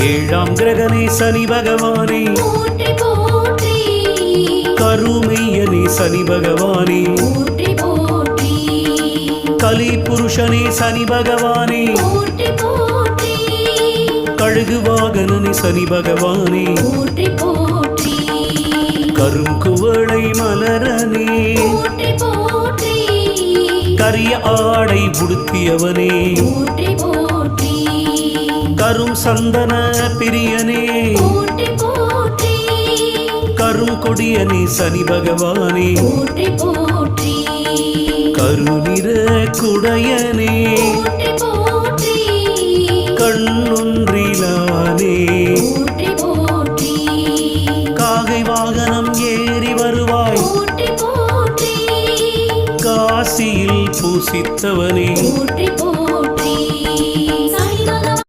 ஏழாம் கிரகனே சனி பகவானே போற்றி போற்றி கருமையனே சனி பகவானே போற்றி போற்றி கலி புருஷனே சனி பகவானே போற்றி போற்றி கழுகு வாகனனே சனி பகவானே போற்றி போற்றி கருங்குவளை மலரனே போற்றி போற்றி கரிய ஆடை உடுத்தியவனே போற்றி போற்றி கரும் சந்தன பிரியனே போற்றி போற்றி கரும் கொடியனே சனி பகவானே போற்றி போற்றி கருநிற குடையனே போற்றி போற்றி கண்ணொன்றிலானே போற்றி போற்றி காகை வாகனம் ஏறி வருவாய் போற்றி போற்றி காசியில் பூசித்தவனே